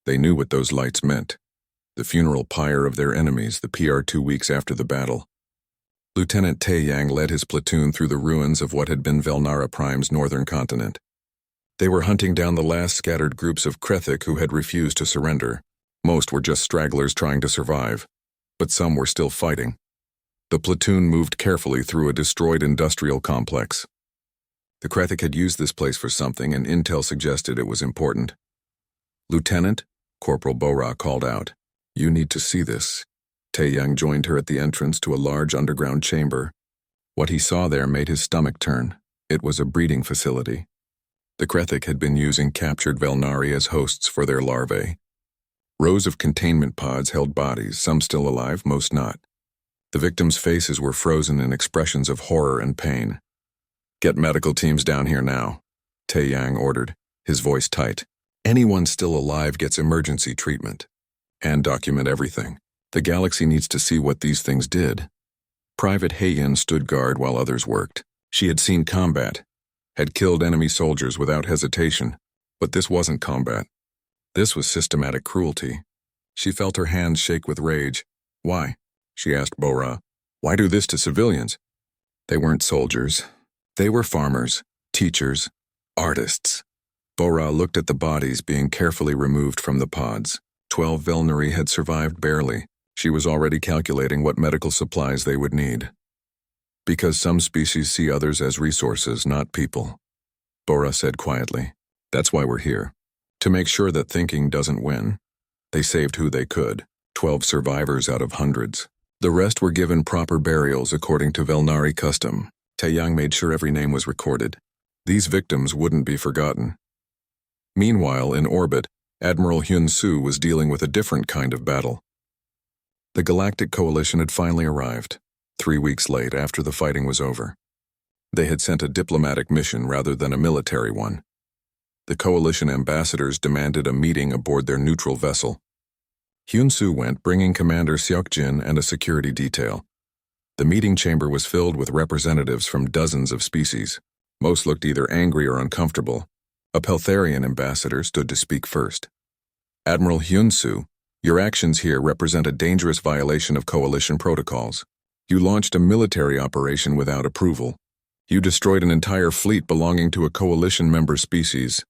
They knew what those lights meant. The funeral pyre of their enemies, the PR 2 weeks after the battle. Lieutenant Tae-Yang led his platoon through the ruins of what had been Velnara Prime's northern continent. They were hunting down the last scattered groups of Krethik who had refused to surrender. Most were just stragglers trying to survive, but some were still fighting. The platoon moved carefully through a destroyed industrial complex. The Krethik had used this place for something, and intel suggested it was important. "Lieutenant," Corporal Bora called out, "you need to see this." Tae-Yang joined her at the entrance to a large underground chamber. What he saw there made his stomach turn. It was a breeding facility. The Krethik had been using captured Velnari as hosts for their larvae. Rows of containment pods held bodies, some still alive, most not. The victims' faces were frozen in expressions of horror and pain. "Get medical teams down here now," Tae-Yang ordered, his voice tight. "Anyone still alive gets emergency treatment. And document everything. The galaxy needs to see what these things did." Private Heian stood guard while others worked. She had seen combat, had killed enemy soldiers without hesitation, but this wasn't combat. This was systematic cruelty. She felt her hands shake with rage. "Why?" she asked Bora. "Why do this to civilians?" They weren't soldiers. They were farmers, teachers, artists. Bora looked at the bodies being carefully removed from the pods. 12 Velnari had survived barely. She was already calculating what medical supplies they would need. "Because some species see others as resources, not people," Bora said quietly. "That's why we're here. To make sure that thinking doesn't win." They saved who they could, 12 survivors out of hundreds. The rest were given proper burials according to Velnari custom. Tae-Yang made sure every name was recorded. These victims wouldn't be forgotten. Meanwhile, in orbit, Admiral Hyun-Soo was dealing with a different kind of battle. The Galactic Coalition had finally arrived, 3 weeks late after the fighting was over. They had sent a diplomatic mission rather than a military one. The Coalition ambassadors demanded a meeting aboard their neutral vessel. Hyun-Soo went, bringing Commander Seok-jin and a security detail. The meeting chamber was filled with representatives from dozens of species. Most looked either angry or uncomfortable. A Peltharian ambassador stood to speak first. "Admiral Hyun-Soo, your actions here represent a dangerous violation of Coalition protocols. You launched a military operation without approval. You destroyed an entire fleet belonging to a Coalition member species.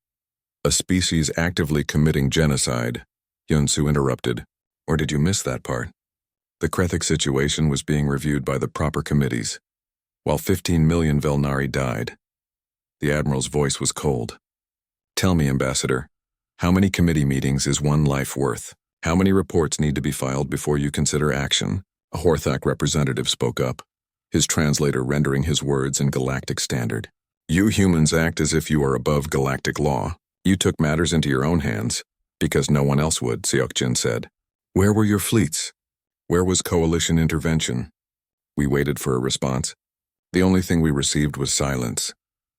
A species actively committing genocide," Hyun-Soo interrupted. "Or did you miss that part?" The Krethik situation was being reviewed by the proper committees, while 15 million Velnari died. The Admiral's voice was cold. "Tell me, Ambassador, how many committee meetings is one life worth? How many reports need to be filed before you consider action?" A Horthak representative spoke up, his translator rendering his words in galactic standard. "You humans act as if you are above galactic law. You took matters into your own hands, because no one else would," Seok-jin said. "Where were your fleets? Where was Coalition intervention?" We waited for a response. The only thing we received was silence.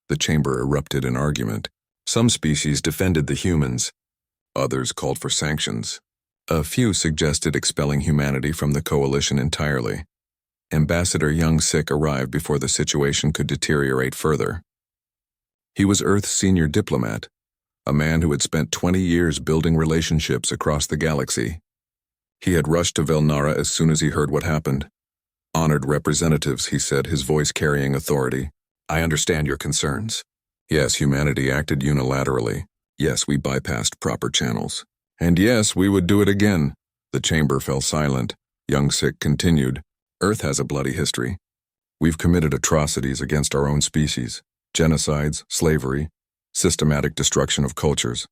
The chamber erupted in argument. Some species defended the humans. Others called for sanctions. A few suggested expelling humanity from the Coalition entirely. Ambassador Young-sik arrived before the situation could deteriorate further. He was Earth's senior diplomat, a man who had spent 20 years building relationships across the galaxy. He had rushed to Velnara as soon as he heard what happened. "Honored representatives," he said, his voice carrying authority. "I understand your concerns. Yes, humanity acted unilaterally. Yes, we bypassed proper channels. And yes, we would do it again." The chamber fell silent. Young-sik continued. "Earth has a bloody history. We've committed atrocities against our own species, genocides, slavery, systematic destruction of cultures.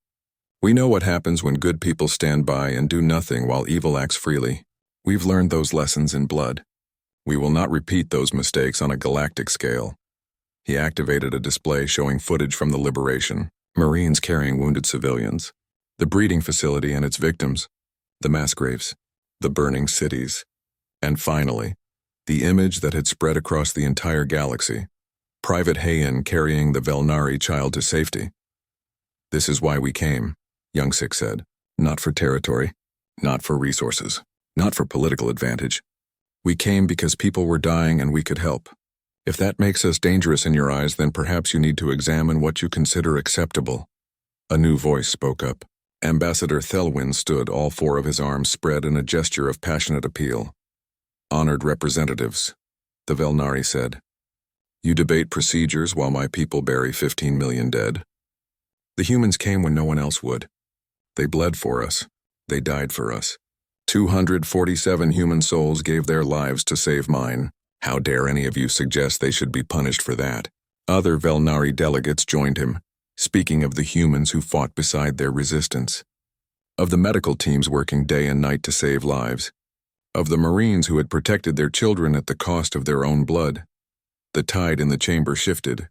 We know what happens when good people stand by and do nothing while evil acts freely. We've learned those lessons in blood. We will not repeat those mistakes on a galactic scale." He activated a display showing footage from the liberation, Marines carrying wounded civilians, the breeding facility and its victims, the mass graves, the burning cities, and finally, the image that had spread across the entire galaxy, Private Heian carrying the Velnari child to safety. "This is why we came," Young-sik said. "Not for territory, not for resources, not for political advantage. We came because people were dying and we could help. If that makes us dangerous in your eyes, then perhaps you need to examine what you consider acceptable." A new voice spoke up. Ambassador Thelwyn stood, all four of his arms spread in a gesture of passionate appeal. "Honored representatives," the Velnari said. "You debate procedures while my people bury 15 million dead. The humans came when no one else would. They bled for us. They died for us. 247 human souls gave their lives to save mine. How dare any of you suggest they should be punished for that?" Other Velnari delegates joined him, speaking of the humans who fought beside their resistance, of the medical teams working day and night to save lives, of the Marines who had protected their children at the cost of their own blood. The tide in the chamber shifted.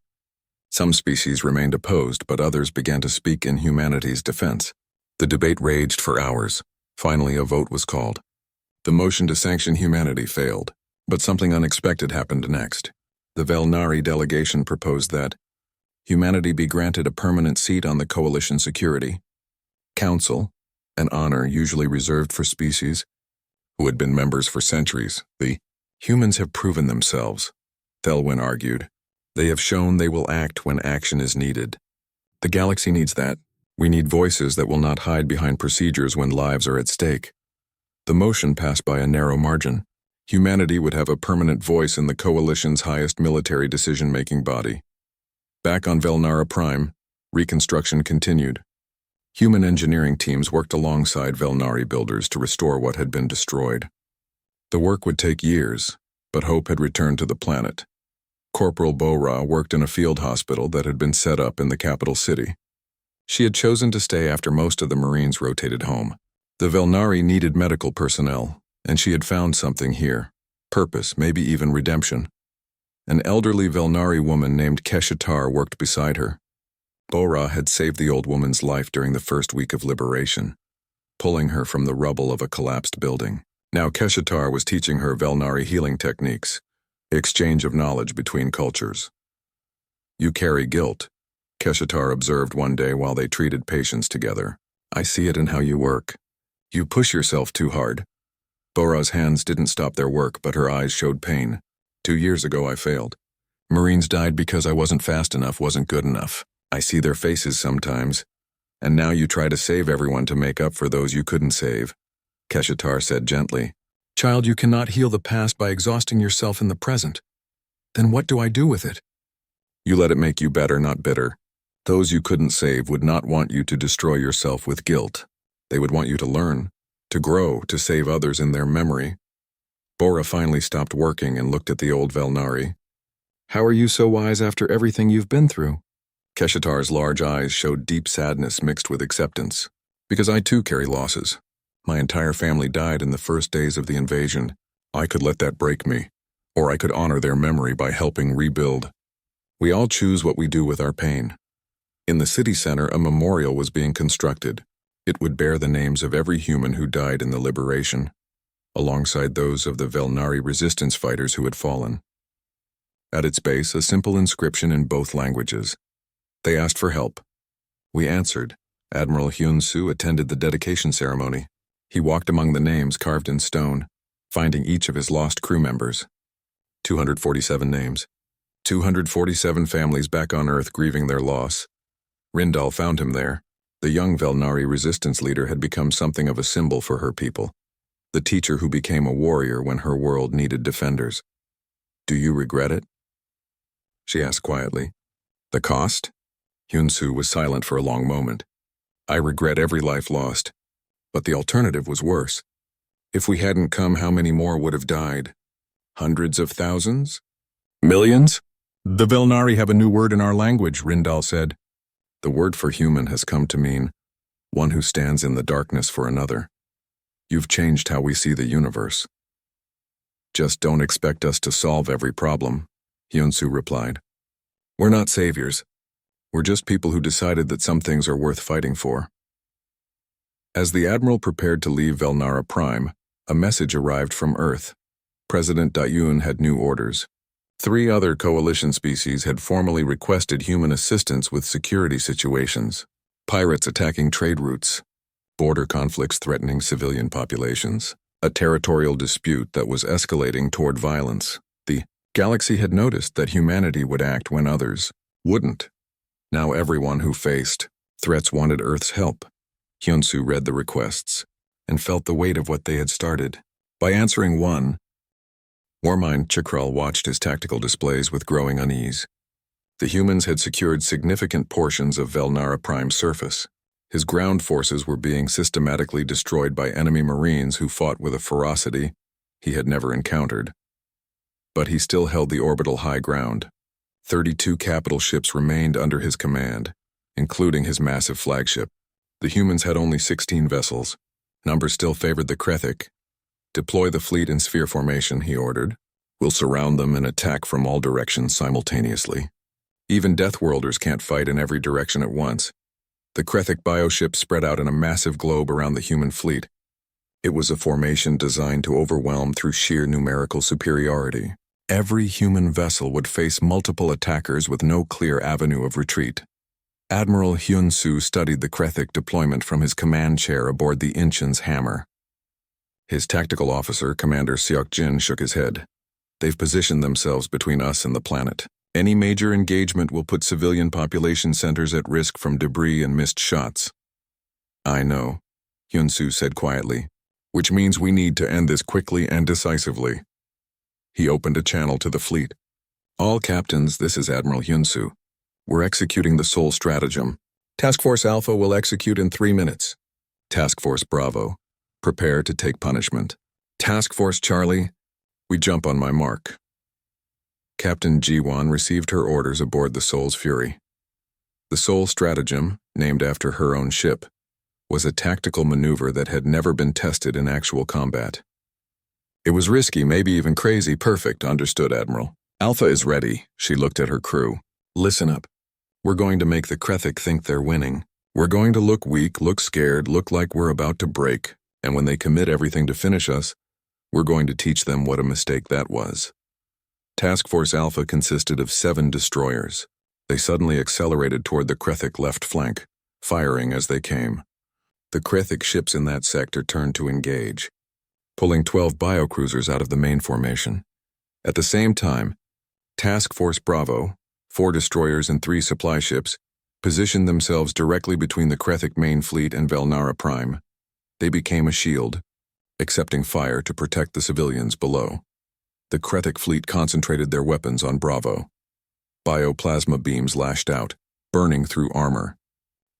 Some species remained opposed, but others began to speak in humanity's defense. The debate raged for hours. Finally, a vote was called. The motion to sanction humanity failed, but something unexpected happened next. The Velnari delegation proposed that humanity be granted a permanent seat on the Coalition Security Council, an honor usually reserved for species who had been members for centuries. The humans have proven themselves, Thelwyn argued. They have shown they will act when action is needed. The galaxy needs that. We need voices that will not hide behind procedures when lives are at stake. The motion passed by a narrow margin. Humanity would have a permanent voice in the Coalition's highest military decision-making body. Back on Velnara Prime, reconstruction continued. Human engineering teams worked alongside Velnari builders to restore what had been destroyed. The work would take years, but hope had returned to the planet. Corporal Bora worked in a field hospital that had been set up in the capital city. She had chosen to stay after most of the Marines rotated home. The Velnari needed medical personnel, and she had found something here. Purpose, maybe even redemption. An elderly Velnari woman named Keshatar worked beside her. Bora had saved the old woman's life during the first week of liberation, pulling her from the rubble of a collapsed building. Now Keshatar was teaching her Velnari healing techniques, exchange of knowledge between cultures. "You carry guilt," Keshatar observed one day while they treated patients together. "I see it in how you work. You push yourself too hard." Bora's hands didn't stop their work, but her eyes showed pain. 2 years ago I failed. Marines died because I wasn't fast enough, wasn't good enough. I see their faces sometimes. And now you try to save everyone to make up for those you couldn't save, Keshatar said gently. "Child, you cannot heal the past by exhausting yourself in the present. Then what do I do with it?" "You let it make you better, not bitter. Those you couldn't save would not want you to destroy yourself with guilt. They would want you to learn, to grow, to save others in their memory." Bora finally stopped working and looked at the old Velnari. "How are you so wise after everything you've been through?" Keshatar's large eyes showed deep sadness mixed with acceptance. "Because I too carry losses. My entire family died in the first days of the invasion. I could let that break me, or I could honor their memory by helping rebuild. We all choose what we do with our pain." In the city center, a memorial was being constructed. It would bear the names of every human who died in the liberation, alongside those of the Velnari resistance fighters who had fallen. At its base, a simple inscription in both languages. They asked for help. We answered. Admiral Hyun-soo attended the dedication ceremony. He walked among the names carved in stone, finding each of his lost crew members. 247 names. 247 families back on Earth grieving their loss. Rindal found him there. The young Velnari resistance leader had become something of a symbol for her people. The teacher who became a warrior when her world needed defenders. "Do you regret it?" she asked quietly. "The cost?" Hyun-soo was silent for a long moment. "I regret every life lost, but the alternative was worse. If we hadn't come, how many more would have died? Hundreds of thousands? Millions?" "The Velnari have a new word in our language," Rindal said. "The word for human has come to mean one who stands in the darkness for another. You've changed how we see the universe." "Just don't expect us to solve every problem," Hyun-soo replied. "We're not saviors. We're just people who decided that some things are worth fighting for." As the Admiral prepared to leave Velnara Prime, a message arrived from Earth. President Dayun had new orders. 3 other coalition species had formally requested human assistance with security situations. Pirates attacking trade routes, border conflicts threatening civilian populations, a territorial dispute that was escalating toward violence. The galaxy had noticed that humanity would act when others wouldn't. Now everyone who faced threats wanted Earth's help. Hyunsu read the requests and felt the weight of what they had started. By answering one, Warmind Chikral watched his tactical displays with growing unease. The humans had secured significant portions of Velnara Prime's surface. His ground forces were being systematically destroyed by enemy marines who fought with a ferocity he had never encountered. But he still held the orbital high ground. 32 capital ships remained under his command, including his massive flagship. The humans had only 16 vessels. Numbers still favored the Krethik. Deploy the fleet in sphere formation, he ordered. We'll surround them and attack from all directions simultaneously. Even Deathworlders can't fight in every direction at once. The Krethik bioship spread out in a massive globe around the human fleet. It was a formation designed to overwhelm through sheer numerical superiority. Every human vessel would face multiple attackers with no clear avenue of retreat. Admiral Hyun-soo studied the Krethik deployment from his command chair aboard the Inchin's Hammer. His tactical officer, Commander Seok-jin, shook his head. They've positioned themselves between us and the planet. Any major engagement will put civilian population centers at risk from debris and missed shots. I know, Hyun-soo said quietly, which means we need to end this quickly and decisively. He opened a channel to the fleet. All captains, this is Admiral Hyun-soo. We're executing the Sol stratagem. Task Force Alpha will execute in 3 minutes. Task Force Bravo, prepare to take punishment. Task Force Charlie, we jump on my mark. Captain Ji-won received her orders aboard the Sol's Fury. The Sol stratagem, named after her own ship, was a tactical maneuver that had never been tested in actual combat. It was risky, maybe even crazy. Perfect, understood, Admiral. Alpha is ready, she looked at her crew. Listen up. We're going to make the Krethik think they're winning. We're going to look weak, look scared, look like we're about to break, and when they commit everything to finish us, we're going to teach them what a mistake that was. Task Force Alpha consisted of 7 destroyers. They suddenly accelerated toward the Krethik left flank, firing as they came. The Krethik ships in that sector turned to engage, pulling 12 biocruisers out of the main formation. At the same time, Task Force Bravo, 4 destroyers and 3 supply ships, positioned themselves directly between the Krethik main fleet and Velnara Prime. They became a shield, accepting fire to protect the civilians below. The Krethik fleet concentrated their weapons on Bravo. Bioplasma beams lashed out, burning through armor.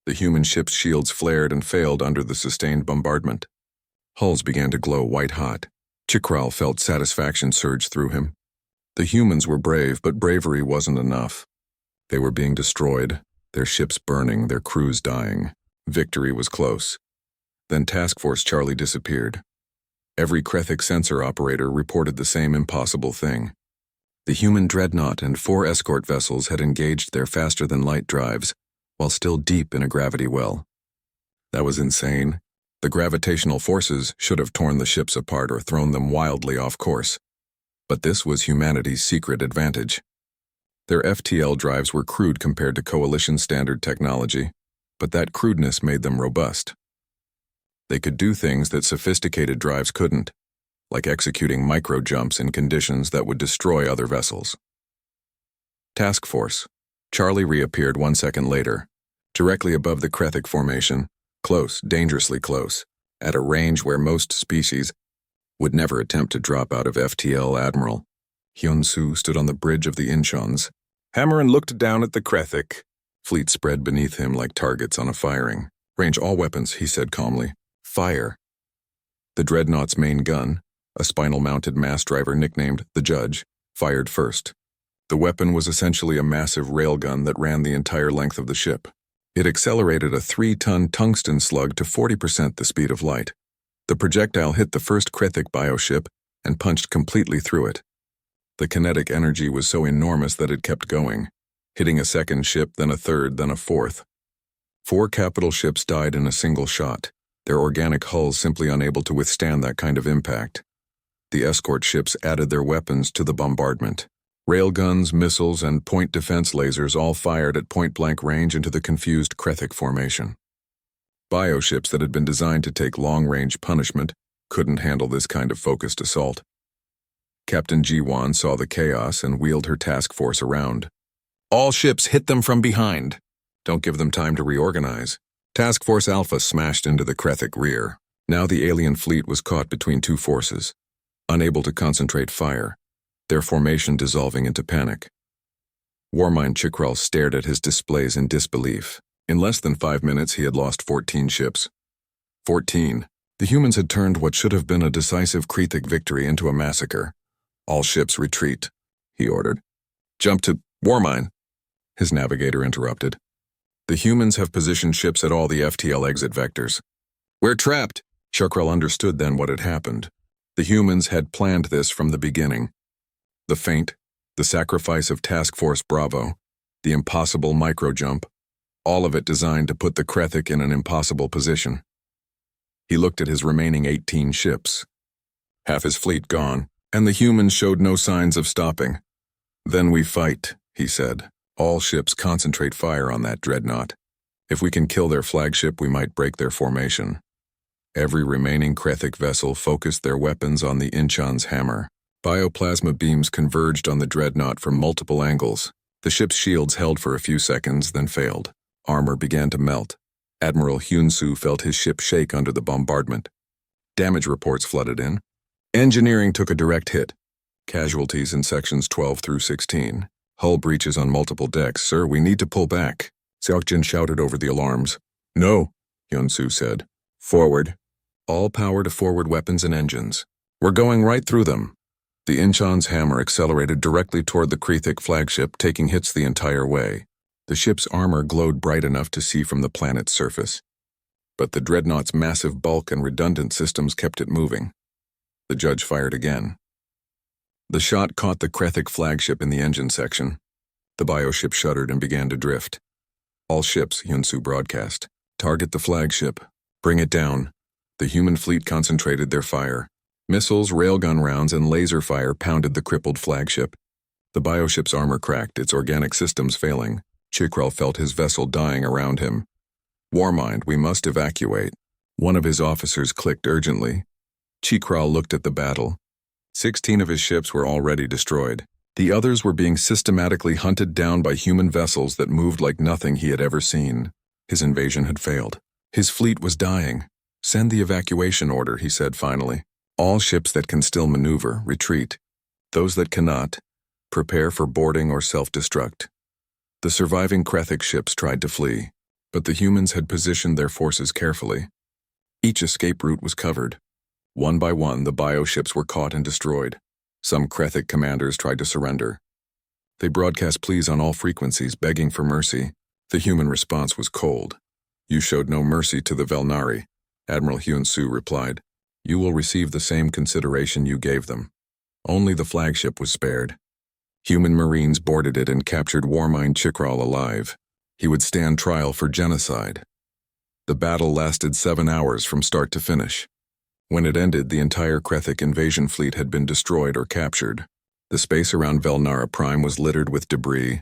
The human ship's shields flared and failed under the sustained bombardment. Hulls began to glow white-hot. Chikral felt satisfaction surge through him. The humans were brave, but bravery wasn't enough. They were being destroyed, their ships burning, their crews dying. Victory was close. Then Task Force Charlie disappeared. Every Krethik sensor operator reported the same impossible thing. The human dreadnought and 4 escort vessels had engaged their faster-than-light drives, while still deep in a gravity well. That was insane. The gravitational forces should have torn the ships apart or thrown them wildly off course. But this was humanity's secret advantage. Their FTL drives were crude compared to Coalition standard technology, but that crudeness made them robust. They could do things that sophisticated drives couldn't, like executing micro-jumps in conditions that would destroy other vessels. Task Force. Charlie reappeared 1 second later, directly above the Krethik formation, close, dangerously close, at a range where most species would never attempt to drop out of FTL. Admiral Hyun-soo stood on the bridge of the Incheons. Hammer and looked down at the Krethik. Fleet spread beneath him like targets on a firing. Range all weapons, he said calmly. Fire. The dreadnought's main gun, a spinal-mounted mass driver nicknamed the Judge, fired first. The weapon was essentially a massive railgun that ran the entire length of the ship. It accelerated a 3-ton tungsten slug to 40% the speed of light. The projectile hit the first Krethik bioship and punched completely through it. The kinetic energy was so enormous that it kept going, hitting a second ship, then a third, then a fourth. 4 capital ships died in a single shot, their organic hulls simply unable to withstand that kind of impact. The escort ships added their weapons to the bombardment. Railguns, missiles, and point defense lasers all fired at point-blank range into the confused Krethik formation. Bioships that had been designed to take long-range punishment couldn't handle this kind of focused assault. Captain Ji-won saw the chaos and wheeled her task force around. All ships hit them from behind. Don't give them time to reorganize. Task Force Alpha smashed into the Krethic rear. Now the alien fleet was caught between two forces, unable to concentrate fire, their formation dissolving into panic. Warmind Chikral stared at his displays in disbelief. In less than 5 minutes, he had lost 14 ships. 14. The humans had turned what should have been a decisive Krethic victory into a massacre. All ships retreat, he ordered. Jump to Warmind, his navigator interrupted. The humans have positioned ships at all the FTL exit vectors. We're trapped. Chikral understood then what had happened. The humans had planned this from the beginning. The feint, the sacrifice of Task Force Bravo, the impossible micro-jump, all of it designed to put the Krethic in an impossible position. He looked at his remaining 18 ships. Half his fleet gone, and the humans showed no signs of stopping. Then we fight, he said. All ships concentrate fire on that dreadnought. If we can kill their flagship, we might break their formation. Every remaining Krethic vessel focused their weapons on the Inchan's hammer. Bioplasma beams converged on the dreadnought from multiple angles. The ship's shields held for a few seconds, then failed. Armor began to melt. Admiral Hyun-soo felt his ship shake under the bombardment. Damage reports flooded in. Engineering took a direct hit. Casualties in sections 12 through 16. Hull breaches on multiple decks. Sir, we need to pull back. Seokjin shouted over the alarms. No, Hyun-soo said. Forward. All power to forward weapons and engines. We're going right through them. The Inchan's hammer accelerated directly toward the Krethic flagship, taking hits the entire way. The ship's armor glowed bright enough to see from the planet's surface. But the dreadnought's massive bulk and redundant systems kept it moving. The judge fired again. The shot caught the Krethic flagship in the engine section. The bioship shuddered and began to drift. All ships, Hyun-soo broadcast. Target the flagship. Bring it down. The human fleet concentrated their fire. Missiles, railgun rounds, and laser fire pounded the crippled flagship. The bioship's armor cracked, its organic systems failing. Chikral felt his vessel dying around him. Warmind, we must evacuate. One of his officers clicked urgently. Chikral looked at the battle. 16 of his ships were already destroyed. The others were being systematically hunted down by human vessels that moved like nothing he had ever seen. His invasion had failed. His fleet was dying. Send the evacuation order, he said finally. All ships that can still maneuver, retreat. Those that cannot, prepare for boarding or self-destruct. The surviving Krethic ships tried to flee, but the humans had positioned their forces carefully. Each escape route was covered. One by one, the bioships were caught and destroyed. Some Krethic commanders tried to surrender. They broadcast pleas on all frequencies, begging for mercy. The human response was cold. You showed no mercy to the Velnari, Admiral Hyun-soo replied. You will receive the same consideration you gave them. Only the flagship was spared. Human Marines boarded it and captured Warmind Chikral alive. He would stand trial for genocide. The battle lasted 7 hours from start to finish. When it ended, the entire Krethic invasion fleet had been destroyed or captured. The space around Velnara Prime was littered with debris,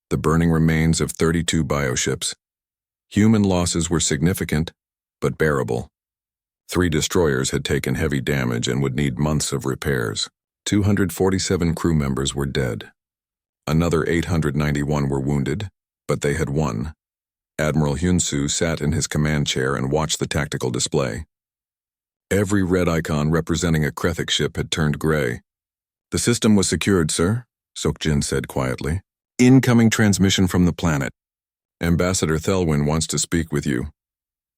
the burning remains of 32 bioships. Human losses were significant, but bearable. 3 destroyers had taken heavy damage and would need months of repairs. 247 crew members were dead. Another 891 were wounded, but they had won. Admiral Hyun-soo sat in his command chair and watched the tactical display. Every red icon representing a Krethic ship had turned gray. The system was secured, sir, Seokjin said quietly. Incoming transmission from the planet. Ambassador Thelwyn wants to speak with you.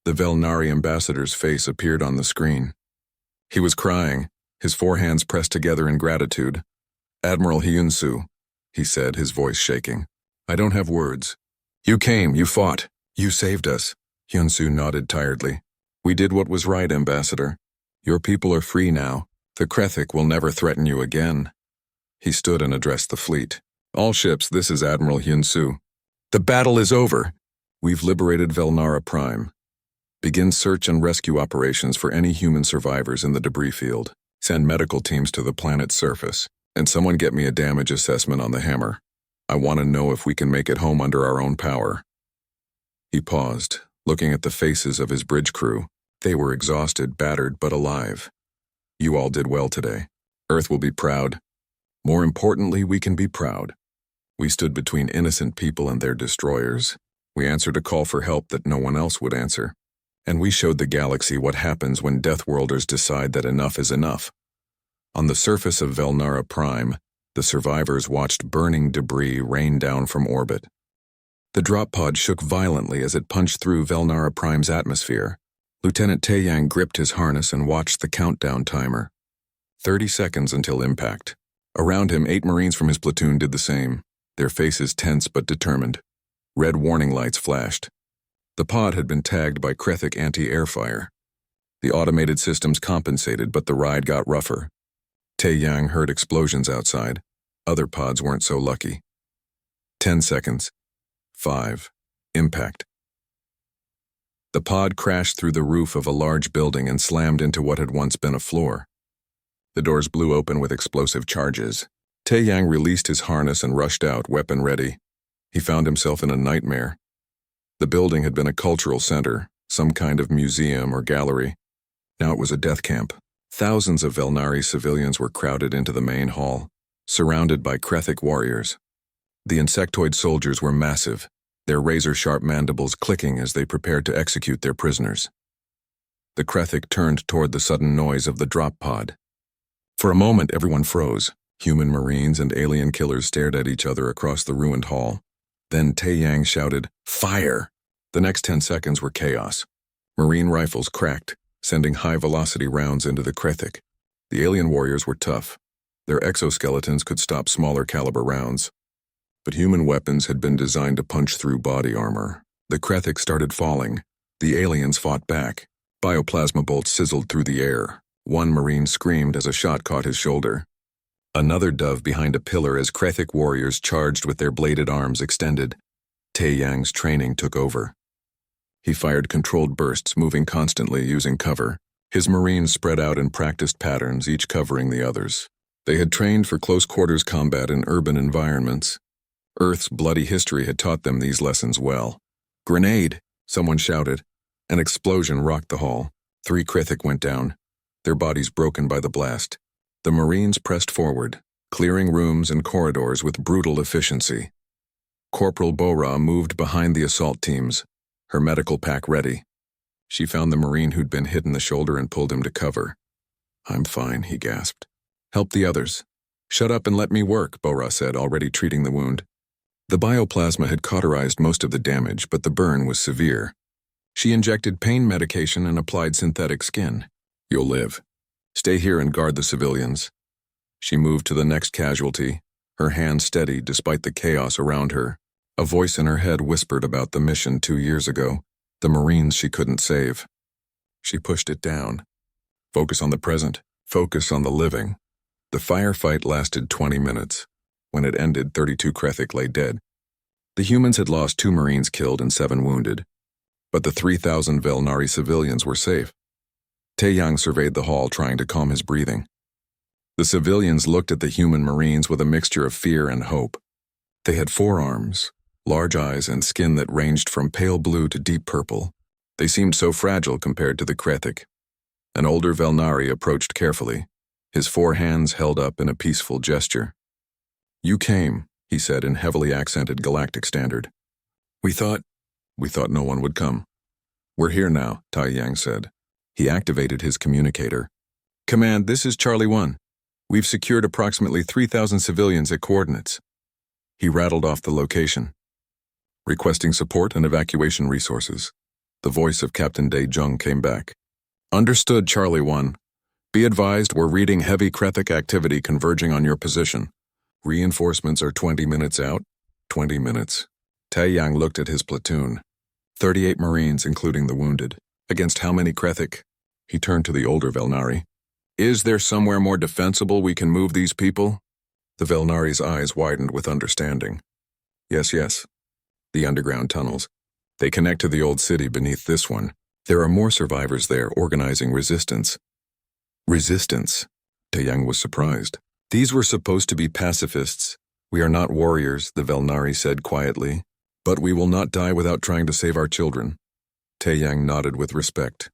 The Velnari ambassador's face appeared on the screen. He was crying, his 4 hands pressed together in gratitude. Admiral Hyun-soo, he said, his voice shaking. I don't have words. You came, you fought, you saved us. Hyun-soo nodded tiredly. We did what was right, Ambassador. Your people are free now. The Krethic will never threaten you again. He stood and addressed the fleet. All ships, this is Admiral Hyun-soo. The battle is over. We've liberated Velnara Prime. Begin search and rescue operations for any human survivors in the debris field. Send medical teams to the planet's surface. And someone get me a damage assessment on the hammer. I want to know if we can make it home under our own power. He paused, looking at the faces of his bridge crew. They were exhausted, battered, but alive. You all did well today. Earth will be proud. More importantly, we can be proud. We stood between innocent people and their destroyers. We answered a call for help that no one else would answer. And we showed the galaxy what happens when Deathworlders decide that enough is enough. On the surface of Velnara Prime, the survivors watched burning debris rain down from orbit. The drop pod shook violently as it punched through Velnara Prime's atmosphere. Lieutenant Taeyang gripped his harness and watched the countdown timer. 30 seconds until impact. Around him, 8 Marines from his platoon did the same, their faces tense but determined. Red warning lights flashed. The pod had been tagged by Krethic anti-air fire. The automated systems compensated, but the ride got rougher. Taeyang heard explosions outside. Other pods weren't so lucky. 10 seconds. 5. Impact. The pod crashed through the roof of a large building and slammed into what had once been a floor. The doors blew open with explosive charges. Taeyang released his harness and rushed out, weapon ready. He found himself in a nightmare. The building had been a cultural center, some kind of museum or gallery. Now it was a death camp. Thousands of Velnari civilians were crowded into the main hall, surrounded by Krethic warriors. The insectoid soldiers were massive, their razor-sharp mandibles clicking as they prepared to execute their prisoners. The Krethic turned toward the sudden noise of the drop pod. For a moment, everyone froze. Human Marines and alien killers stared at each other across the ruined hall. Then Taeyang shouted, "Fire!" The next 10 seconds were chaos. Marine rifles cracked, sending high-velocity rounds into the Krethic. The alien warriors were tough. Their exoskeletons could stop smaller-caliber rounds. But human weapons had been designed to punch through body armor. The Krethic started falling. The aliens fought back. Bioplasma bolts sizzled through the air. One Marine screamed as a shot caught his shoulder. Another dove behind a pillar as Krethic warriors charged with their bladed arms extended. Taeyang's training took over. He fired controlled bursts, moving constantly using cover. His Marines spread out in practiced patterns, each covering the others. They had trained for close-quarters combat in urban environments. Earth's bloody history had taught them these lessons well. "Grenade!" someone shouted. An explosion rocked the hall. 3 Krethic went down, their bodies broken by the blast. The Marines pressed forward, clearing rooms and corridors with brutal efficiency. Corporal Bora moved behind the assault teams, her medical pack ready. She found the Marine who'd been hit in the shoulder and pulled him to cover. "I'm fine," he gasped. "Help the others." "Shut up and let me work," Bora said, already treating the wound. The bioplasma had cauterized most of the damage, but the burn was severe. She injected pain medication and applied synthetic skin. "You'll live. Stay here and guard the civilians." She moved to the next casualty, her hand steady despite the chaos around her. A voice in her head whispered about the mission 2 years ago, the Marines she couldn't save. She pushed it down. Focus on the present. Focus on the living. The firefight lasted 20 minutes. When it ended, 32 Krethic lay dead. The humans had lost 2 Marines killed and 7 wounded. But the 3,000 Velnari civilians were safe. Taeyang surveyed the hall, trying to calm his breathing. The civilians looked at the human Marines with a mixture of fear and hope. They had forearms, large eyes, and skin that ranged from pale blue to deep purple. They seemed so fragile compared to the Krethic. An older Velnari approached carefully, his 4 hands held up in a peaceful gesture. "You came," he said in heavily accented Galactic Standard. We thought no one would come." "We're here now," Taeyang said. He activated his communicator. "Command, this is Charlie 1. We've secured approximately 3,000 civilians at coordinates." He rattled off the location. "Requesting support and evacuation resources." The voice of Captain Dae Jung came back. "Understood, Charlie 1. Be advised we're reading heavy Krethic activity converging on your position. Reinforcements are 20 minutes out." 20 minutes. Taeyang looked at his platoon. 38 Marines, including the wounded. Against how many Krethic? He turned to the older Velnari. "Is there somewhere more defensible we can move these people?" The Velnari's eyes widened with understanding. Yes. The underground tunnels. They connect to the old city beneath this one. There are more survivors there organizing resistance." Resistance? Taeyang was surprised. "These were supposed to be pacifists. We are not warriors," the Velnari said quietly. "But we will not die without trying to save our children." Taeyang nodded with respect.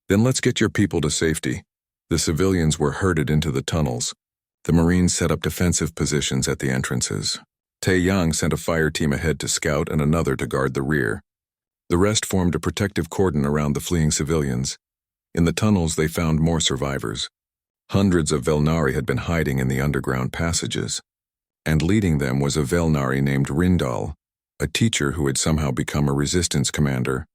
"Then let's get your people to safety." The civilians were herded into the tunnels. The Marines set up defensive positions at the entrances. Tae-yang sent a fire team ahead to scout and another to guard the rear. The rest formed a protective cordon around the fleeing civilians. In the tunnels, they found more survivors. Hundreds of Velnari had been hiding in the underground passages. And leading them was a Velnari named Rindal, a teacher who had somehow become a resistance commander.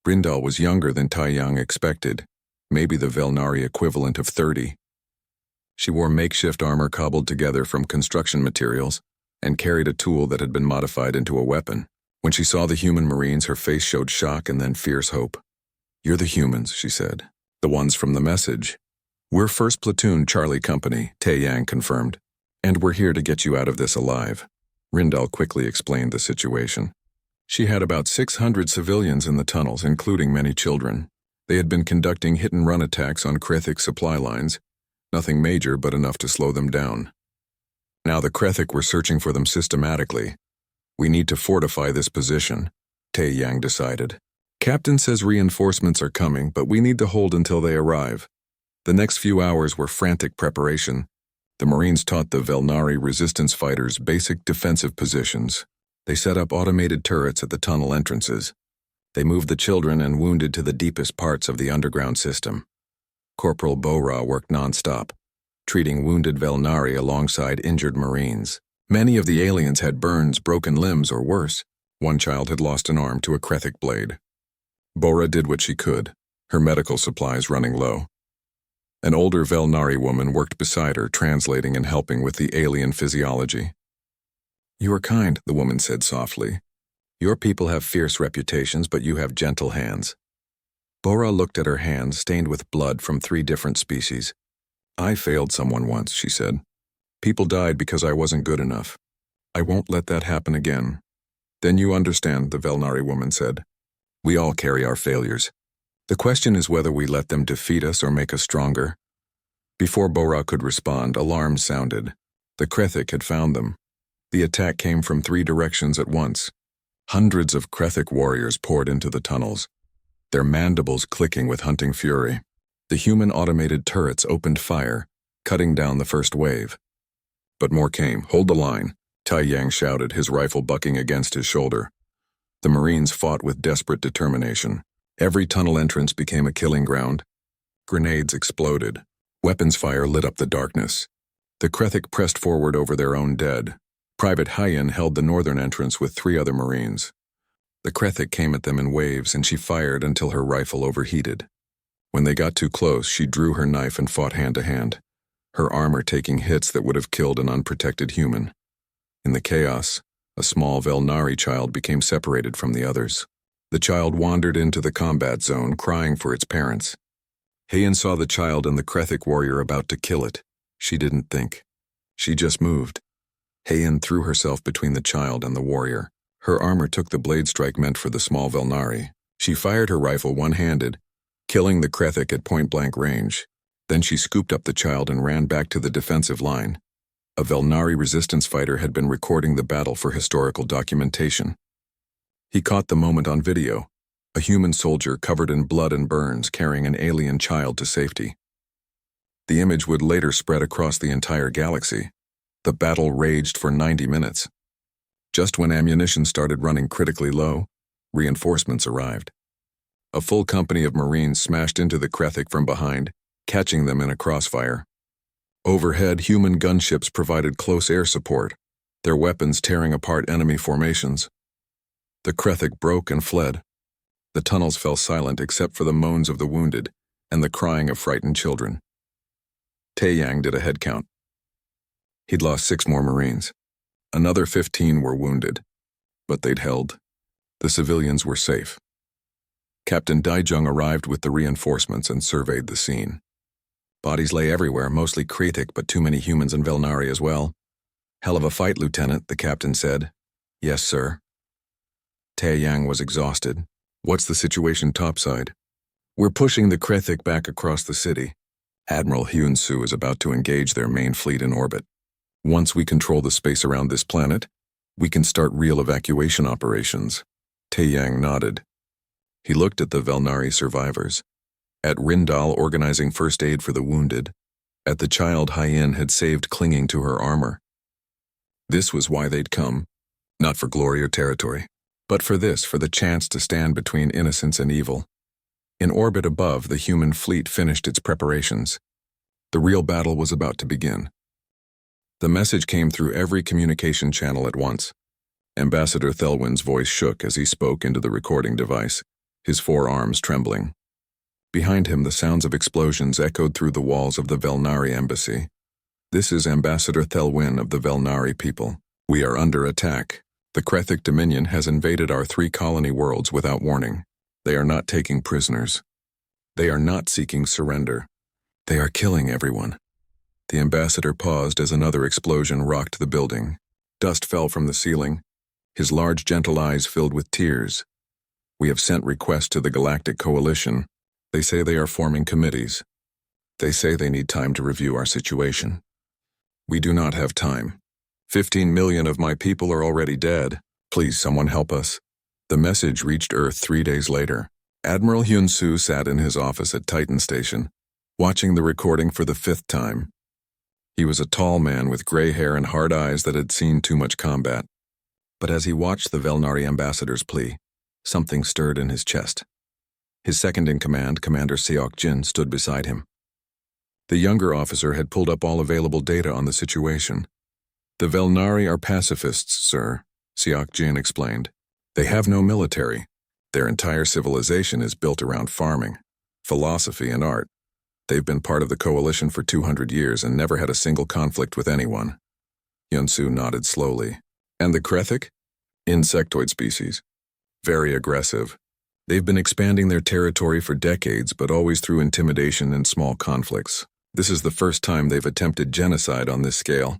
Rindal was younger than Tae-yang expected, maybe the Velnari equivalent of 30. She wore makeshift armor cobbled together from construction materials and carried a tool that had been modified into a weapon. When she saw the human Marines, her face showed shock and then fierce hope. "You're the humans," she said. "The ones from the message." "We're 1st Platoon, Charlie Company," Tae-yang confirmed. "And we're here to get you out of this alive." Rindal quickly explained the situation. She had about 600 civilians in the tunnels, including many children. They had been conducting hit-and-run attacks on Krethik supply lines, nothing major but enough to slow them down. Now the Krethik were searching for them systematically. "We need to fortify this position," Tae-yang decided. "Captain says reinforcements are coming, but we need to hold until they arrive." The next few hours were frantic preparation. The Marines taught the Velnari resistance fighters basic defensive positions. They set up automated turrets at the tunnel entrances. They moved the children and wounded to the deepest parts of the underground system. Corporal Bora worked non-stop, treating wounded Velnari alongside injured Marines. Many of the aliens had burns, broken limbs, or worse. One child had lost an arm to a Krethik blade. Bora did what she could, her medical supplies running low. An older Velnari woman worked beside her, translating and helping with the alien physiology. "You are kind," the woman said softly. "Your people have fierce reputations, but you have gentle hands." Bora looked at her hands, stained with blood from 3 different species. "I failed someone once," she said. "People died because I wasn't good enough. I won't let that happen again." "Then you understand," the Velnari woman said. "We all carry our failures. The question is whether we let them defeat us or make us stronger." Before Bora could respond, alarms sounded. The Krethik had found them. The attack came from 3 directions at once. Hundreds of Krethik warriors poured into the tunnels, their mandibles clicking with hunting fury. The human automated turrets opened fire, cutting down the first wave. But more came. "Hold the line," Tae-yang shouted, his rifle bucking against his shoulder. The Marines fought with desperate determination. Every tunnel entrance became a killing ground. Grenades exploded. Weapons fire lit up the darkness. The Krethik pressed forward over their own dead. Private Hyen held the northern entrance with 3 other Marines. The Krethik came at them in waves, and she fired until her rifle overheated. When they got too close, she drew her knife and fought hand to hand, her armor taking hits that would have killed an unprotected human. In the chaos, a small Velnari child became separated from the others. The child wandered into the combat zone, crying for its parents. Hyen saw the child and the Krethik warrior about to kill it. She didn't think. She just moved. Hyen threw herself between the child and the warrior. Her armor took the blade strike meant for the small Velnari. She fired her rifle one-handed, killing the Krethik at point-blank range. Then she scooped up the child and ran back to the defensive line. A Velnari resistance fighter had been recording the battle for historical documentation. He caught the moment on video, a human soldier covered in blood and burns carrying an alien child to safety. The image would later spread across the entire galaxy. The battle raged for 90 minutes. Just when ammunition started running critically low, reinforcements arrived. A full company of Marines smashed into the Krethik from behind, catching them in a crossfire. Overhead, human gunships provided close air support, their weapons tearing apart enemy formations. The Krethik broke and fled. The tunnels fell silent except for the moans of the wounded and the crying of frightened children. Tae-yang did a head count. He'd lost 6 more Marines. Another 15 were wounded, but they'd held. The civilians were safe. Captain Daijung arrived with the reinforcements and surveyed the scene. Bodies lay everywhere, mostly Krethik, but too many humans and Velnari as well. "Hell of a fight, Lieutenant," the captain said. "Yes, sir." Tae-yang was exhausted. "What's the situation topside?" "We're pushing the Krethik back across the city. Admiral Hyun-soo is about to engage their main fleet in orbit. Once we control the space around this planet, we can start real evacuation operations." Tae-yang nodded. He looked at the Velnari survivors, at Rindal organizing first aid for the wounded, at the child Hyen had saved clinging to her armor. This was why they'd come, not for glory or territory, but for the chance to stand between innocence and evil. In orbit above, the human fleet finished its preparations. The real battle was about to begin. The message came through every communication channel at once. Ambassador Thelwyn's voice shook as he spoke into the recording device, his forearms trembling. Behind him, the sounds of explosions echoed through the walls of the Velnari embassy. This is Ambassador Thelwyn of the Velnari people. We are under attack. The Krethic Dominion has invaded our 3 colony worlds without warning. They are not taking prisoners. They are not seeking surrender. They are killing everyone. The ambassador paused as another explosion rocked the building. Dust fell from the ceiling. His large, gentle eyes filled with tears. We have sent requests to the Galactic Coalition. They say they are forming committees. They say they need time to review our situation. We do not have time. 15 million of my people are already dead. Please, someone help us. The message reached Earth 3 days later. Admiral Hyun-soo sat in his office at Titan Station, watching the recording for the 5th time. He was a tall man with gray hair and hard eyes that had seen too much combat. But as he watched the Velnari ambassador's plea, something stirred in his chest. His second-in-command, Commander Seok-jin, stood beside him. The younger officer had pulled up all available data on the situation. The Velnari are pacifists, sir, Seok-jin explained. They have no military. Their entire civilization is built around farming, philosophy, and art. They've been part of the coalition for 200 years and never had a single conflict with anyone. Hyun-soo nodded slowly. And the Krethic? Insectoid species. Very aggressive. They've been expanding their territory for decades, but always through intimidation and small conflicts. This is the first time they've attempted genocide on this scale.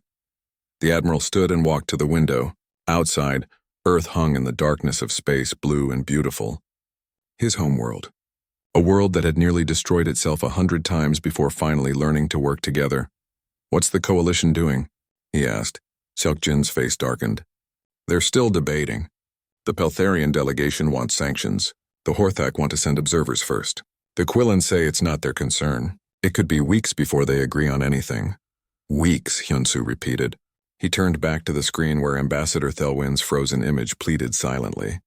The admiral stood and walked to the window. Outside, Earth hung in the darkness of space, blue and beautiful. His homeworld. A world that had nearly destroyed itself 100 times before finally learning to work together. What's the coalition doing? He asked. Seok-jin's face darkened. They're still debating. The Peltharian delegation wants sanctions. The Horthak want to send observers first. The Quillans say it's not their concern. It could be weeks before they agree on anything. Weeks, Hyun-soo repeated. He turned back to the screen where Ambassador Thelwyn's frozen image pleaded silently.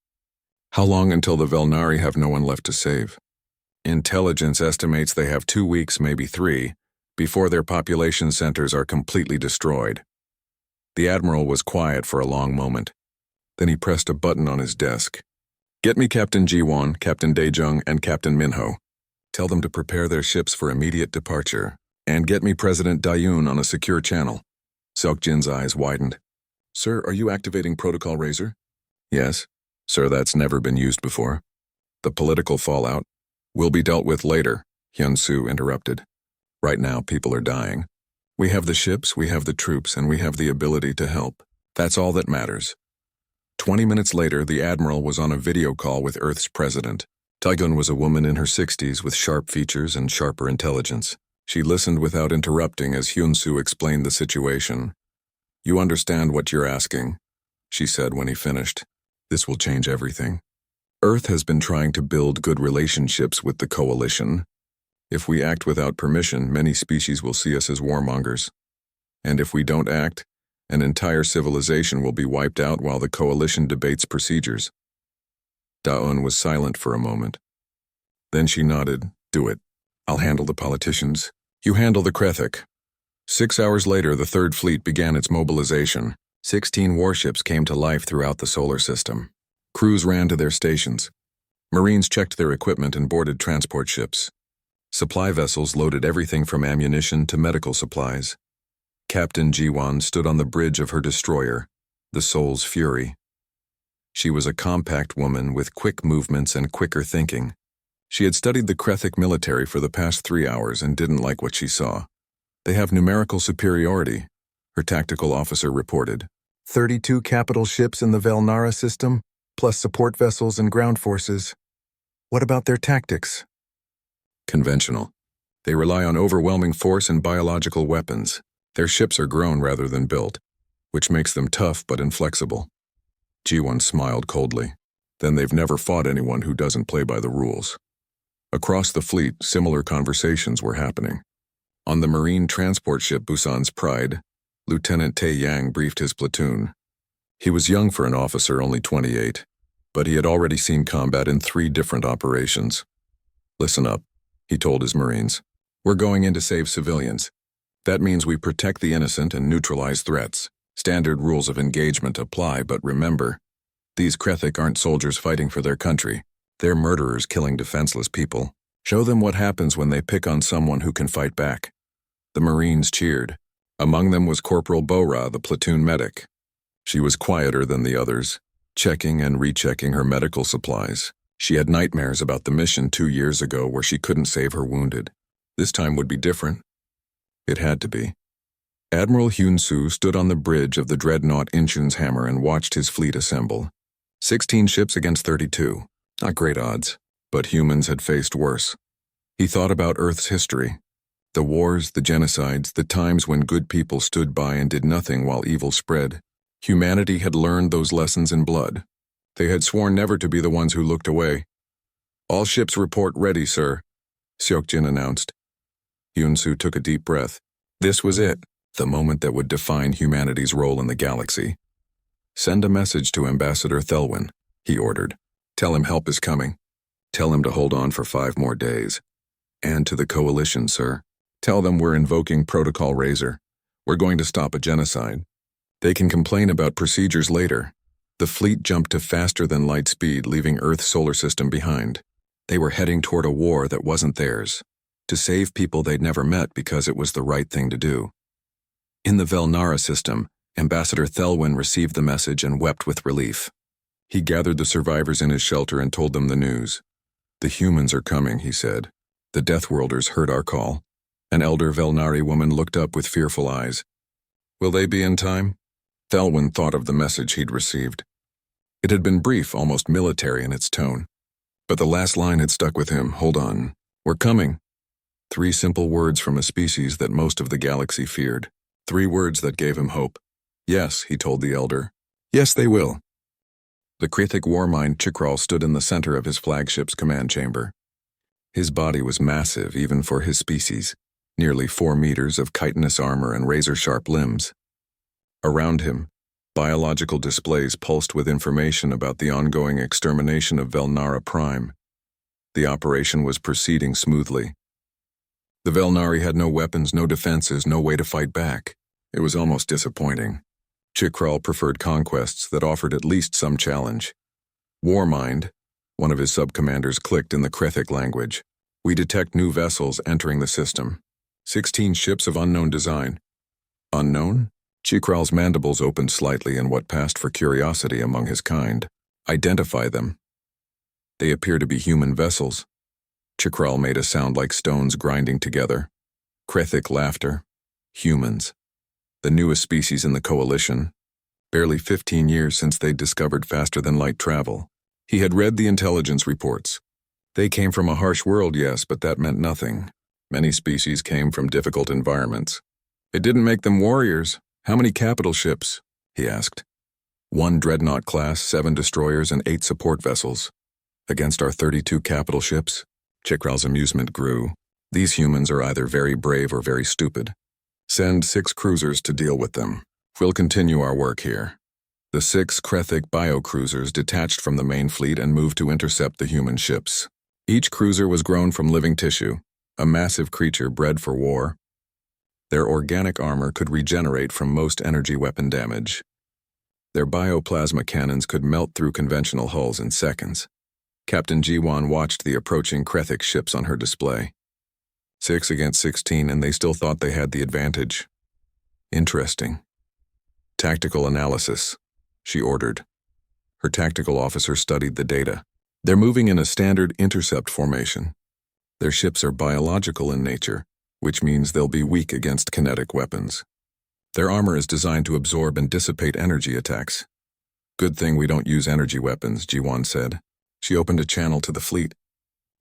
How long until the Velnari have no one left to save? Intelligence estimates they have 2 weeks, maybe 3, before their population centers are completely destroyed. The admiral was quiet for a long moment. Then he pressed a button on his desk. Get me Captain Ji-won, Captain Dae-jung, and Captain Min-ho. Tell them to prepare their ships for immediate departure. And get me President Dayoon on a secure channel. Seok-jin's eyes widened. Sir, are you activating Protocol Razor? Yes. Sir, that's never been used before. The political fallout will be dealt with later, Hyun-soo interrupted. Right now, people are dying. We have the ships, we have the troops, and we have the ability to help. That's all that matters. 20 minutes later, the admiral was on a video call with Earth's president. Taegun was a woman in her 60s with sharp features and sharper intelligence. She listened without interrupting as Hyun-soo explained the situation. You understand what you're asking, she said when he finished. This will change everything. Earth has been trying to build good relationships with the coalition. If we act without permission, many species will see us as warmongers. And if we don't act, an entire civilization will be wiped out while the coalition debates procedures. Da-eun was silent for a moment. Then she nodded. Do it. I'll handle the politicians. You handle the Krethic. 6 hours later, the Third Fleet began its mobilization. 16 warships came to life throughout the solar system. Crews ran to their stations. Marines checked their equipment and boarded transport ships. Supply vessels loaded everything from ammunition to medical supplies. Captain Ji-won stood on the bridge of her destroyer, the Soul's Fury. She was a compact woman with quick movements and quicker thinking. She had studied the Krethic military for the past 3 hours and didn't like what she saw. They have numerical superiority, her tactical officer reported. 32 capital ships in the Velnara system, plus support vessels and ground forces. What about their tactics? Conventional. They rely on overwhelming force and biological weapons. Their ships are grown rather than built, which makes them tough but inflexible. Ji-won smiled coldly. Then they've never fought anyone who doesn't play by the rules. Across the fleet, similar conversations were happening. On the marine transport ship Busan's Pride, Lieutenant Tae Yang briefed his platoon. He was young for an officer, only 28, but he had already seen combat in 3 different operations. Listen up, he told his Marines. We're going in to save civilians. That means we protect the innocent and neutralize threats. Standard rules of engagement apply, but remember, these Krethik aren't soldiers fighting for their country. They're murderers killing defenseless people. Show them what happens when they pick on someone who can fight back. The Marines cheered. Among them was Corporal Bora, the platoon medic. She was quieter than the others, checking and rechecking her medical supplies. She had nightmares about the mission 2 years ago where she couldn't save her wounded. This time would be different. It had to be. Admiral Hyun-soo stood on the bridge of the dreadnought Inchun's Hammer and watched his fleet assemble. 16 ships against 32. Not great odds, but humans had faced worse. He thought about Earth's history. The wars, the genocides, the times when good people stood by and did nothing while evil spread. Humanity had learned those lessons in blood. They had sworn never to be the ones who looked away. All ships report ready, sir, Seokjin announced. Hyun-soo took a deep breath. This was it, the moment that would define humanity's role in the galaxy. Send a message to Ambassador Thelwyn, he ordered. Tell him help is coming. Tell him to hold on for 5 more days. And to the coalition, sir. Tell them we're invoking Protocol Razor. We're going to stop a genocide. They can complain about procedures later. The fleet jumped to faster-than-light speed, leaving Earth's solar system behind. They were heading toward a war that wasn't theirs, to save people they'd never met because it was the right thing to do. In the Velnara system, Ambassador Thelwyn received the message and wept with relief. He gathered the survivors in his shelter and told them the news. The humans are coming, he said. The Deathworlders heard our call. An elder Velnari woman looked up with fearful eyes. Will they be in time? Thelwyn thought of the message he'd received. It had been brief, almost military in its tone. But the last line had stuck with him. Hold on. We're coming. 3 simple words from a species that most of the galaxy feared. 3 words that gave him hope. Yes, he told the elder. Yes, they will. The Krethik warmind Chikral stood in the center of his flagship's command chamber. His body was massive, even for his species. Nearly 4 meters of chitinous armor and razor-sharp limbs. Around him, biological displays pulsed with information about the ongoing extermination of Velnara Prime. The operation was proceeding smoothly. The Velnari had no weapons, no defenses, no way to fight back. It was almost disappointing. Chikral preferred conquests that offered at least some challenge. Warmind, one of his sub-commanders, clicked in the Krethik language. We detect new vessels entering the system. 16 ships of unknown design. Unknown? Chikral's mandibles opened slightly in what passed for curiosity among his kind. Identify them. They appear to be human vessels. Chikral made a sound like stones grinding together. Krethik laughter. Humans. The newest species in the coalition. Barely 15 years since they'd discovered faster-than-light travel. He had read the intelligence reports. They came from a harsh world, yes, but that meant nothing. Many species came from difficult environments. It didn't make them warriors. How many capital ships? He asked. 1 dreadnought class, 7 destroyers, and 8 support vessels. Against our 32 capital ships? Chikral's amusement grew. These humans are either very brave or very stupid. Send 6 cruisers to deal with them. We'll continue our work here. The 6 Krethik biocruisers detached from the main fleet and moved to intercept the human ships. Each cruiser was grown from living tissue, a massive creature bred for war. Their organic armor could regenerate from most energy weapon damage. Their bioplasma cannons could melt through conventional hulls in seconds. Captain Jiwon watched the approaching Krethik ships on her display. 6 against 16, and they still thought they had the advantage. Interesting. Tactical analysis, she ordered. Her tactical officer studied the data. They're moving in a standard intercept formation. Their ships are biological in nature, which means they'll be weak against kinetic weapons. Their armor is designed to absorb and dissipate energy attacks. Good thing we don't use energy weapons, Jiwon said. She opened a channel to the fleet.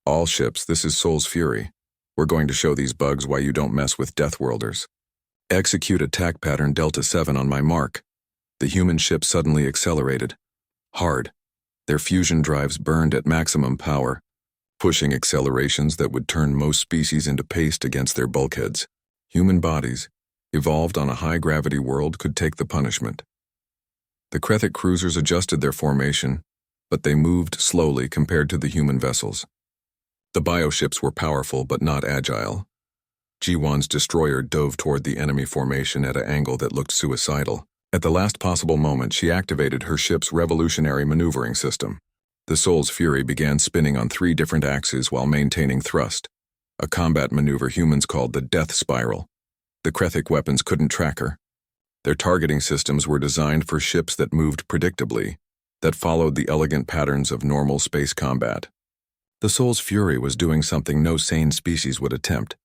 All ships, this is Soul's Fury. We're going to show these bugs why you don't mess with Deathworlders. Execute attack pattern Delta 7 on my mark. The human ship suddenly accelerated. Hard. Their fusion drives burned at maximum power, pushing accelerations that would turn most species into paste against their bulkheads. Human bodies, evolved on a high-gravity world, could take the punishment. The Krethic cruisers adjusted their formation, but they moved slowly compared to the human vessels. The bioships were powerful but not agile. Jiwan's destroyer dove toward the enemy formation at an angle that looked suicidal. At the last possible moment, she activated her ship's revolutionary maneuvering system. The Soul's Fury began spinning on 3 different axes while maintaining thrust, a combat maneuver humans called the Death Spiral. The Krethic weapons couldn't track her. Their targeting systems were designed for ships that moved predictably, that followed the elegant patterns of normal space combat. The Soul's Fury was doing something no sane species would attempt.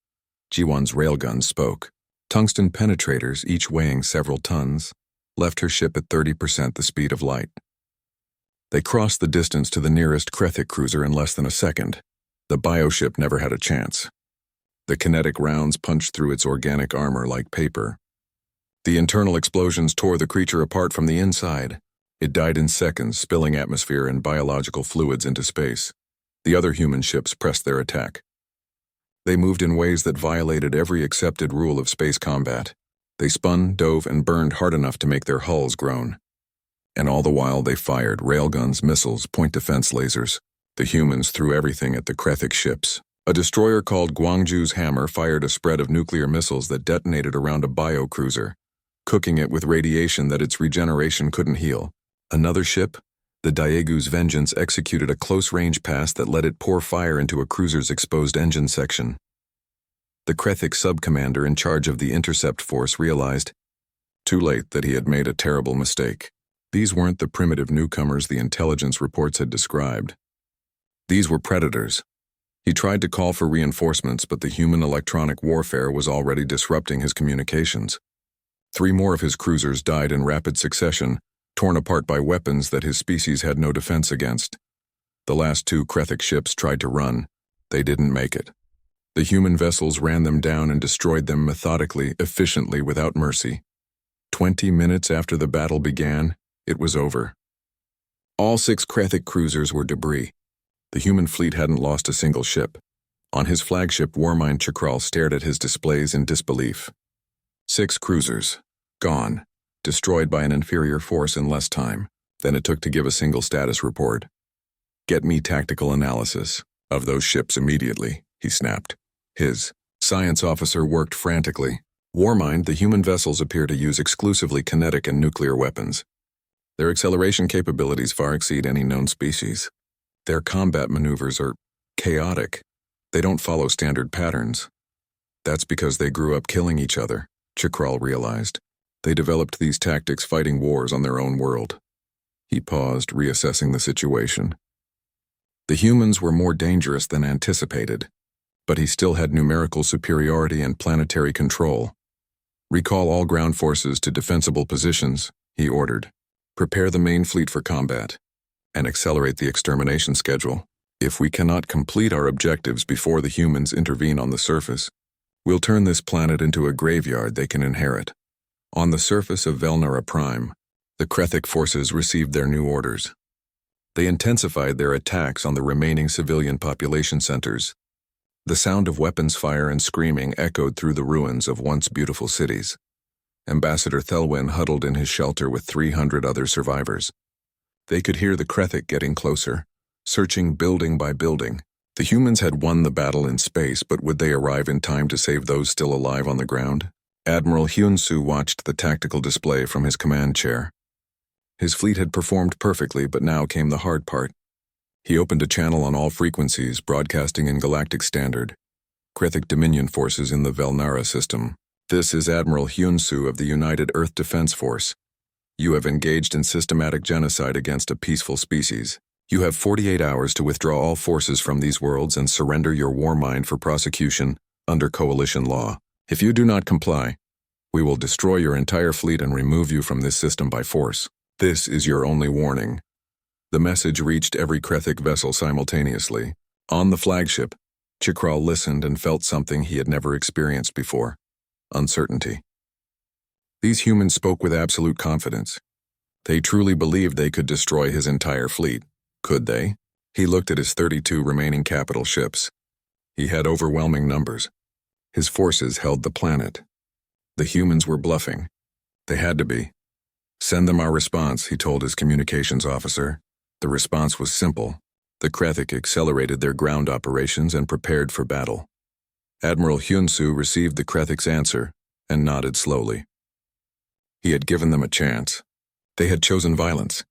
Jiwan's railguns spoke. Tungsten penetrators, each weighing several tons, left her ship at 30% the speed of light. They crossed the distance to the nearest Krethic cruiser in less than a second. The bioship never had a chance. The kinetic rounds punched through its organic armor like paper. The internal explosions tore the creature apart from the inside. It died in seconds, spilling atmosphere and biological fluids into space. The other human ships pressed their attack. They moved in ways that violated every accepted rule of space combat. They spun, dove, and burned hard enough to make their hulls groan. And all the while they fired railguns, missiles, point defense lasers. The humans threw everything at the Krethic ships. A destroyer called Guangzhou's Hammer fired a spread of nuclear missiles that detonated around a bio-cruiser, cooking it with radiation that its regeneration couldn't heal. Another ship, the Daegu's Vengeance, executed a close-range pass that let it pour fire into a cruiser's exposed engine section. The Krethic sub-commander in charge of the intercept force realized, too late, that he had made a terrible mistake. These weren't the primitive newcomers the intelligence reports had described. These were predators. He tried to call for reinforcements, but the human electronic warfare was already disrupting his communications. 3 more of his cruisers died in rapid succession, torn apart by weapons that his species had no defense against. The last 2 Krethic ships tried to run. They didn't make it. The human vessels ran them down and destroyed them methodically, efficiently, without mercy. 20 minutes after the battle began, it was over. All 6 Krethic cruisers were debris. The human fleet hadn't lost a single ship. On his flagship, Warmind Chakral stared at his displays in disbelief. 6 cruisers, gone, destroyed by an inferior force in less time than it took to give a single status report. "Get me tactical analysis of those ships immediately," he snapped. His science officer worked frantically. Warmind, the human vessels appear to use exclusively kinetic and nuclear weapons. Their acceleration capabilities far exceed any known species. Their combat maneuvers are chaotic. They don't follow standard patterns. That's because they grew up killing each other, Chakral realized. They developed these tactics fighting wars on their own world. He paused, reassessing the situation. The humans were more dangerous than anticipated, but he still had numerical superiority and planetary control. "Recall all ground forces to defensible positions," he ordered. "Prepare the main fleet for combat, and accelerate the extermination schedule. If we cannot complete our objectives before the humans intervene on the surface, we'll turn this planet into a graveyard they can inherit." On the surface of Velnara Prime, the Krethic forces received their new orders. They intensified their attacks on the remaining civilian population centers. The sound of weapons fire and screaming echoed through the ruins of once beautiful cities. Ambassador Thelwyn huddled in his shelter with 300 other survivors. They could hear the Krethic getting closer, searching building by building. The humans had won the battle in space, but would they arrive in time to save those still alive on the ground? Admiral Hyun-Soo watched the tactical display from his command chair. His fleet had performed perfectly, but now came the hard part. He opened a channel on all frequencies, broadcasting in Galactic Standard. Krethic Dominion forces in the Velnara system. "This is Admiral Hyun-Soo of the United Earth Defense Force. You have engaged in systematic genocide against a peaceful species. You have 48 hours to withdraw all forces from these worlds and surrender your Warmind for prosecution under coalition law. If you do not comply, we will destroy your entire fleet and remove you from this system by force. This is your only warning." The message reached every Krethic vessel simultaneously. On the flagship, Chakral listened and felt something he had never experienced before: uncertainty. These humans spoke with absolute confidence. They truly believed they could destroy his entire fleet. Could they? He looked at his 32 remaining capital ships. He had overwhelming numbers. His forces held the planet. The humans were bluffing. They had to be. Send them our response, he told his communications officer. The response was simple. The Krathic accelerated their ground operations and prepared for battle. Admiral Hyun-soo received the Krathic's answer and nodded slowly. He had given them a chance. They had chosen violence.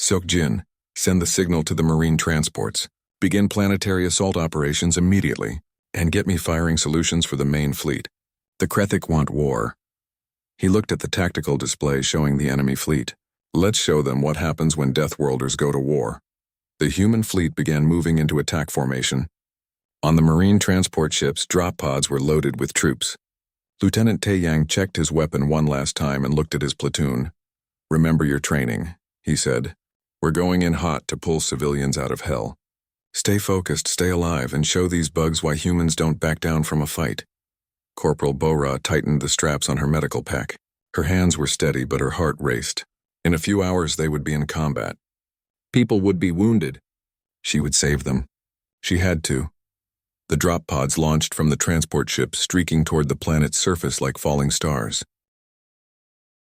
Seok-jin, send the signal to the marine transports. Begin planetary assault operations immediately, and get me firing solutions for the main fleet. The Krathic want war. He looked at the tactical display showing the enemy fleet. Let's show them what happens when Deathworlders go to war. The human fleet began moving into attack formation. On the marine transport ships, drop pods were loaded with troops. Lieutenant Tae-yang checked his weapon one last time and looked at his platoon. Remember your training, he said. We're going in hot to pull civilians out of hell. Stay focused, stay alive, and show these bugs why humans don't back down from a fight. Corporal Bora tightened the straps on her medical pack. Her hands were steady, but her heart raced. In a few hours they would be in combat. People would be wounded. She would save them. She had to. The drop pods launched from the transport ships, streaking toward the planet's surface like falling stars.